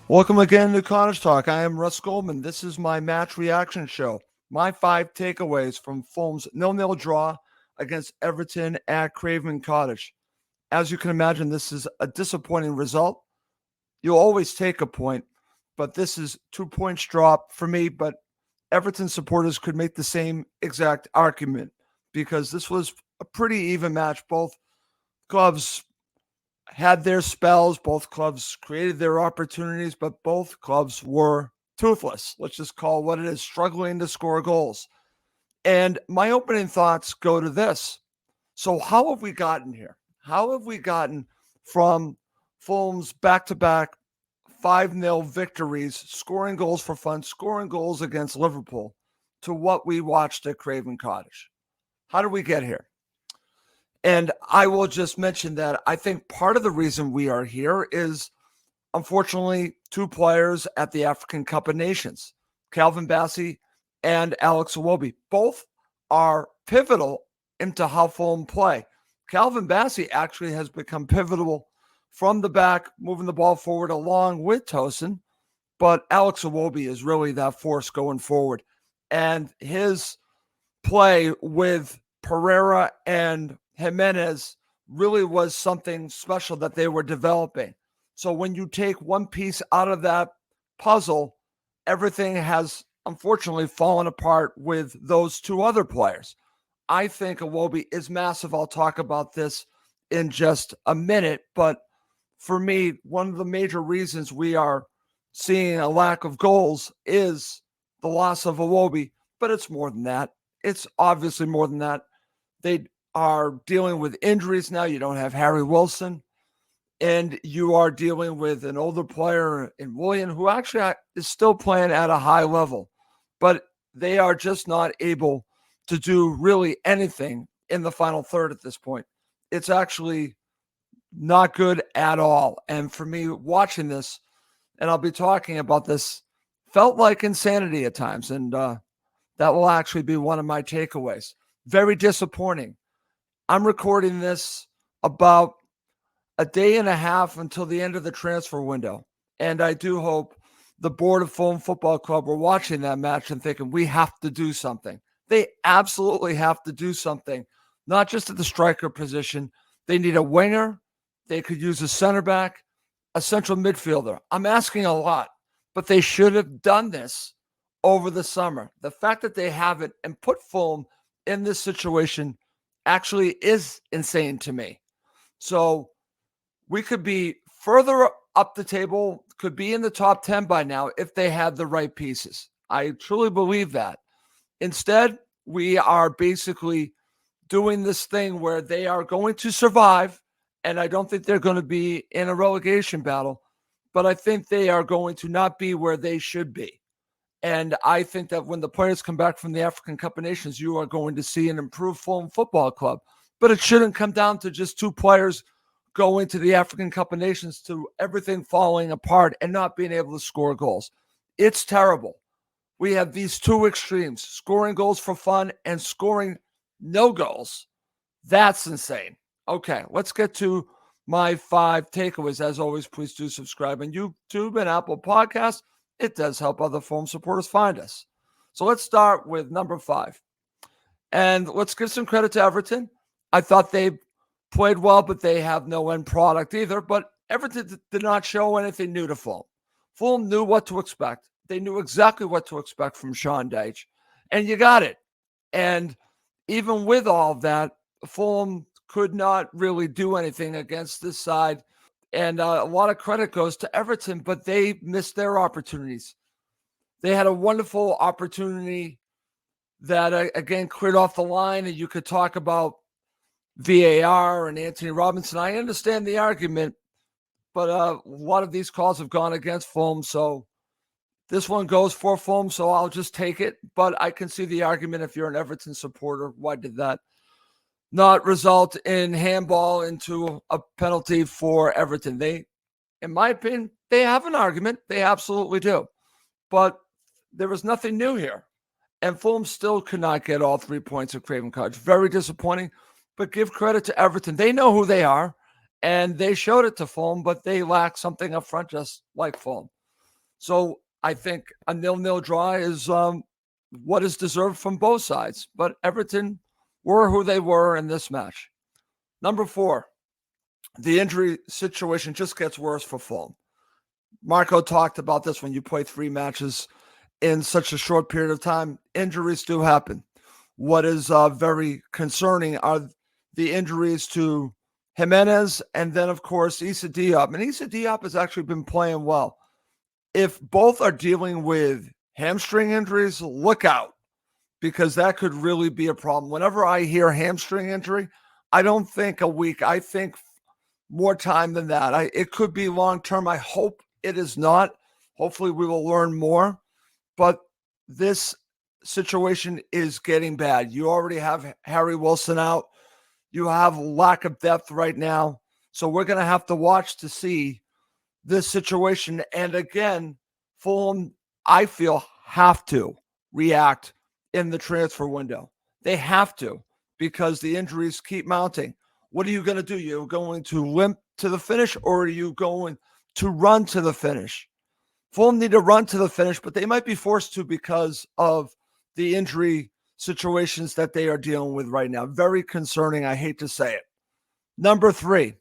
Welcome again to Cottage Talk. I am Russ Goldman. This is my match reaction show. My 5 takeaways from Fulham's 0-0 draw against Everton at Craven Cottage. As you can imagine, this is a disappointing result. You'll always take a point, but this is 2 points drop for me. But Everton supporters could make the same exact argument because this was a pretty even match. Both clubs had their spells. Both clubs created their opportunities, but both clubs were toothless. Let's just call what it is, struggling to score goals. And my opening thoughts go to this. So how have we gotten here? How have we gotten from Fulham's back-to-back 5-0 victories, scoring goals for fun, scoring goals against Liverpool, to what we watched at Craven Cottage? How did we get here? And I will just mention that I think part of the reason we are here is, unfortunately, 2 players at the African Cup of Nations, Calvin Bassey and Alex Iwobi. Both are pivotal into how Fulham play. Calvin Bassey actually has become pivotal from the back, moving the ball forward along with Tosin, but Alex Iwobi is really that force going forward. And his play with Pereira and Jimenez really was something special that they were developing. So when you take one piece out of that puzzle, everything has unfortunately fallen apart with those 2 other players. I think Iwobi is massive. I'll talk about this in just a minute. But for me, one of the major reasons we are seeing a lack of goals is the loss of Iwobi. But it's more than that. It's obviously more than that. They are dealing with injuries now. You don't have Harry Wilson, and you are dealing with an older player in William, who actually is still playing at a high level, but they are just not able to do really anything in the final third at this point. It's actually not good at all. And for me, watching this, and I'll be talking about this, felt like insanity at times, and that will actually be one of my takeaways. Very disappointing. I'm recording this about a day and a half until the end of the transfer window. And I do hope the board of Fulham Football Club were watching that match and thinking, we have to do something. They absolutely have to do something, not just at the striker position. They need a winger. They could use a center back, a central midfielder. I'm asking a lot, but they should have done this over the summer. The fact that they haven't and put Fulham in this situation actually is insane to me. So we could be further up the table, could be in the top 10 by now if they had the right pieces. I truly believe that. Instead, we are basically doing this thing where they are going to survive, and I don't think they're going to be in a relegation battle, but I think they are going to not be where they should be. And I think that when the players come back from the African Cup of Nations, you are going to see an improved Fulham Football Club. But it shouldn't come down to just 2 players going to the African Cup of Nations to everything falling apart and not being able to score goals. It's terrible. We have these 2 extremes, scoring goals for fun and scoring no goals. That's insane. Okay, let's get to my 5 takeaways. As always, please do subscribe on YouTube and Apple Podcasts. It does help other Fulham supporters find us. So let's start with number 5. And let's give some credit to Everton. I thought they played well, but they have no end product either. But Everton did not show anything new to Fulham. Fulham knew what to expect. They knew exactly what to expect from Sean Dyche. And you got it. And even with all of that, Fulham could not really do anything against this side. And a lot of credit goes to Everton, but they missed their opportunities. They had a wonderful opportunity that, again, cleared off the line, and you could talk about VAR and Anthony Robinson. I understand the argument, but a lot of these calls have gone against Fulham, so this one goes for Fulham, so I'll just take it. But I can see the argument if you're an Everton supporter. Why did that not result in handball into a penalty for Everton? They, in my opinion, they have an argument. They absolutely do. But there was nothing new here. And Fulham still could not get all 3 points at Craven Cottage. Very disappointing, but give credit to Everton. They know who they are, and they showed it to Fulham, but they lack something up front, just like Fulham. So I think a 0-0 draw is what is deserved from both sides. But Everton were who they were in this match. Number 4, the injury situation just gets worse for Fulham. Marco talked about this. When you play 3 matches in such a short period of time, injuries do happen. What is very concerning are the injuries to Jimenez and then, of course, Issa Diop. And Issa Diop has actually been playing well. If both are dealing with hamstring injuries, look out, because that could really be a problem. Whenever I hear hamstring injury, I don't think a week. I think more time than that. It could be long-term. I hope it is not. Hopefully we will learn more. But this situation is getting bad. You already have Harry Wilson out. You have lack of depth right now. So we're going to have to watch to see this situation. And again, Fulham, I feel, have to react in the transfer window. They have to, because the injuries keep mounting. What are you going to do? You're going to limp to the finish, or are you going to run to the finish? Fulham need to run to the finish, but they might be forced to because of the injury situations that they are dealing with right now. Very concerning. I hate to say it. Number 3,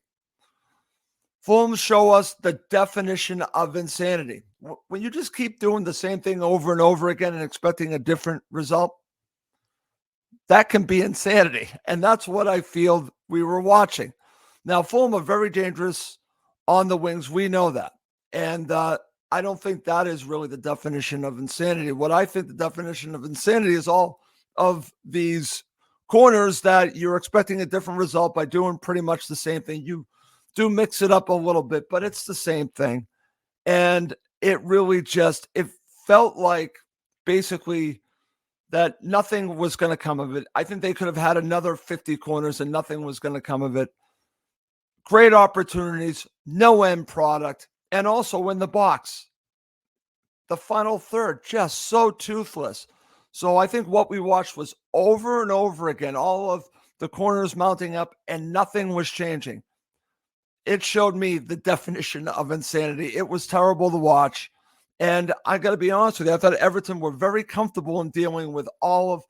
Fulham show us the definition of insanity. When you just keep doing the same thing over and over again and expecting a different result, that can be insanity. And that's what I feel we were watching. Now, Fulham are very dangerous on the wings. We know that. And I don't think that is really the definition of insanity. What I think the definition of insanity is all of these corners that you're expecting a different result by doing pretty much the same thing. You do mix it up a little bit, but it's the same thing. And it really just, it felt like basically that nothing was going to come of it. I think they could have had another 50 corners and nothing was going to come of it. Great opportunities, no end product. And also in the box, the final third, just so toothless. So I think what we watched was over and over again, all of the corners mounting up and nothing was changing. It showed me the definition of insanity. It was terrible to watch. And I got to be honest with you, I thought Everton were very comfortable in dealing with all of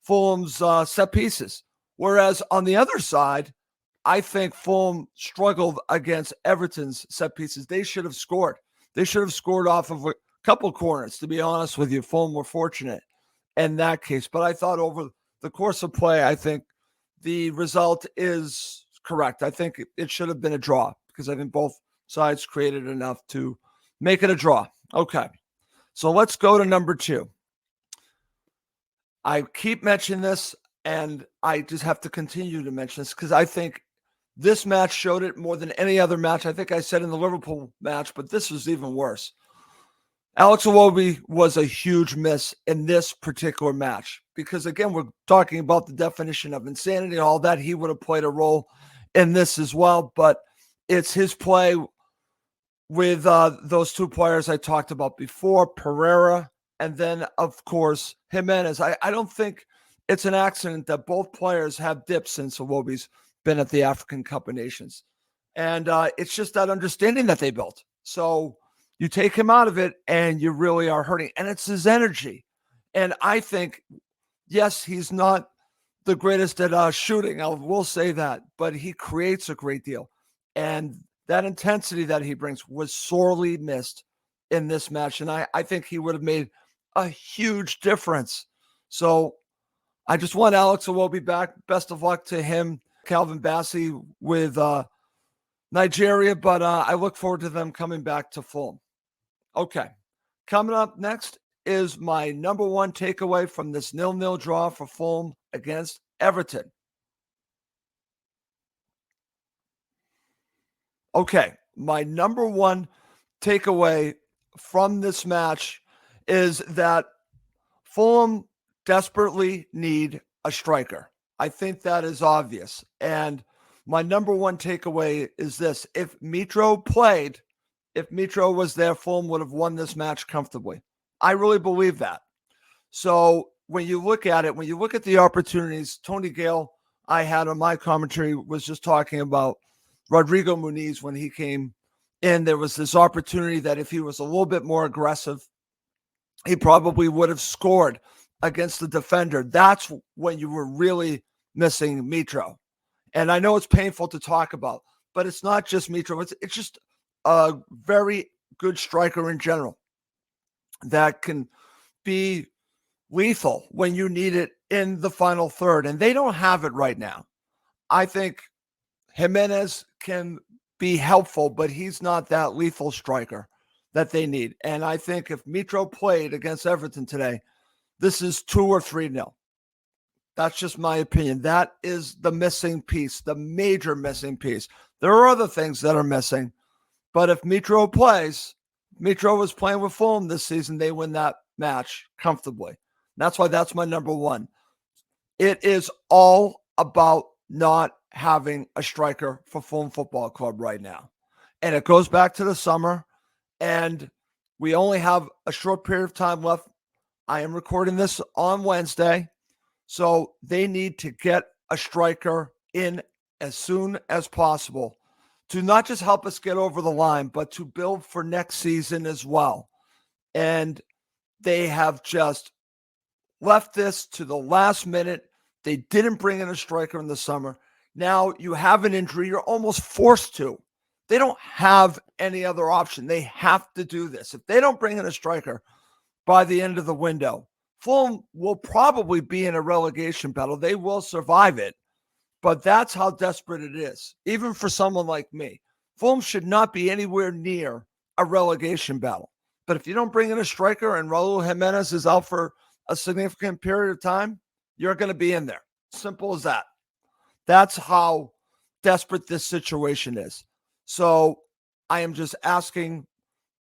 Fulham's set pieces. Whereas on the other side, I think Fulham struggled against Everton's set pieces. They should have scored. They should have scored off of a couple corners, to be honest with you. Fulham were fortunate in that case. But I thought over the course of play, I think the result is correct. I think it should have been a draw, because I think both sides created enough to make it a draw. Okay, so let's go to number 2. I keep mentioning this, and I just have to continue to mention this because I think this match showed it more than any other match. I think I said in the Liverpool match, but this was even worse. Alex Iwobi was a huge miss in this particular match because, again, we're talking about the definition of insanity and all that. He would have played a role in this as well, but it's his play with those 2 players I talked about before, Pereira, and then, of course, Jimenez. I don't think it's an accident that both players have dipped since Iwobi's been at the African Cup of Nations. And it's just that understanding that they built. So you take him out of it and you really are hurting. And it's his energy. And I think, yes, he's not the greatest at shooting. I will say that. But he creates a great deal. And that intensity that he brings was sorely missed in this match. And I think he would have made a huge difference. So I just want Alex Iwobi back. Best of luck to him. Calvin Bassey with Nigeria, but I look forward to them coming back to Fulham. Okay, coming up next is my number 1 takeaway from this 0-0 draw for Fulham against Everton. Okay, my number 1 takeaway from this match is that Fulham desperately need a striker. I think that is obvious. And my number 1 takeaway is this. If Mitro was there, Fulham would have won this match comfortably. I really believe that. So when you look at it, when you look at the opportunities, Tony Gale, I had on my commentary, was just talking about Rodrigo Muniz when he came And there was this opportunity that if he was a little bit more aggressive, he probably would have scored against the defender. That's when you were really missing Mitro. And I know it's painful to talk about, but it's not just Mitro. It's just a very good striker in general that can be lethal when you need it in the final third. And they don't have it right now. I think Jimenez can be helpful, but he's not that lethal striker that they need. And I think if Mitro played against Everton today, this is 2 or 3-0. That's just my opinion. That is the missing piece, the major missing piece. There are other things that are missing, but if Mitro plays, Mitro was playing with Fulham this season, they win that match comfortably. That's why that's my number one. It is all about not having a striker for Fulham Football Club right now. And it goes back to the summer, and we only have a short period of time left. I am recording this on Wednesday, so they need to get a striker in as soon as possible to not just help us get over the line, but to build for next season as well. And they have just left this to the last minute. They didn't bring in a striker in the summer. Now you have an injury. You're almost forced to. They don't have any other option. They have to do this. If they don't bring in a striker by the end of the window, Fulham will probably be in a relegation battle. They will survive it, but that's how desperate it is. Even for someone like me, Fulham should not be anywhere near a relegation battle. But if you don't bring in a striker and Raul Jimenez is out for a significant period of time, you're going to be in there. Simple as that. That's how desperate this situation is. So I am just asking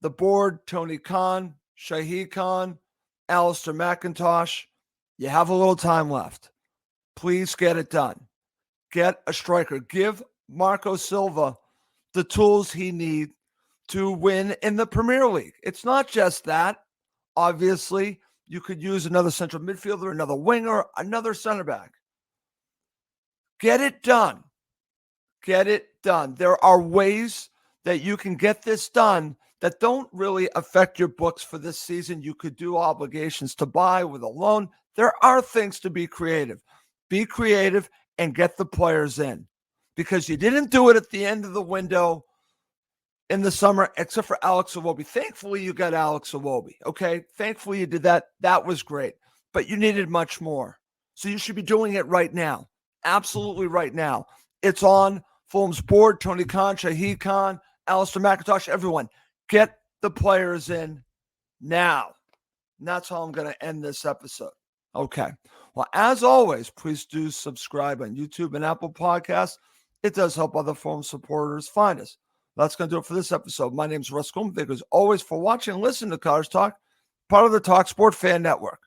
the board, Tony Khan, Shahid Khan, Alistair McIntosh, you have a little time left. Please get it done. Get a striker. Give Marco Silva the tools he needs to win in the Premier League. It's not just that. Obviously, you could use another central midfielder, another winger, another center back. Get it done. Get it done. There are ways that you can get this done that don't really affect your books for this season. You could do obligations to buy with a loan. There are things to be creative. Be creative and get the players in, because you didn't do it at the end of the window in the summer, except for Alex Iwobi. Thankfully, you got Alex Iwobi, okay? Thankfully, you did that. That was great, but you needed much more. So you should be doing it right now. Absolutely right now. It's on Fulham's board, Tony Khan, Shahid Khan, Alistair McIntosh, everyone. Get the players in now. And that's how I'm going to end this episode. Okay. Well, as always, please do subscribe on YouTube and Apple Podcasts. It does help other Fulham supporters find us. That's going to do it for this episode. My name is Russ Goldman. Thank you as always for watching and listening to Cottage Talk, part of the talkSPORT Fan Network.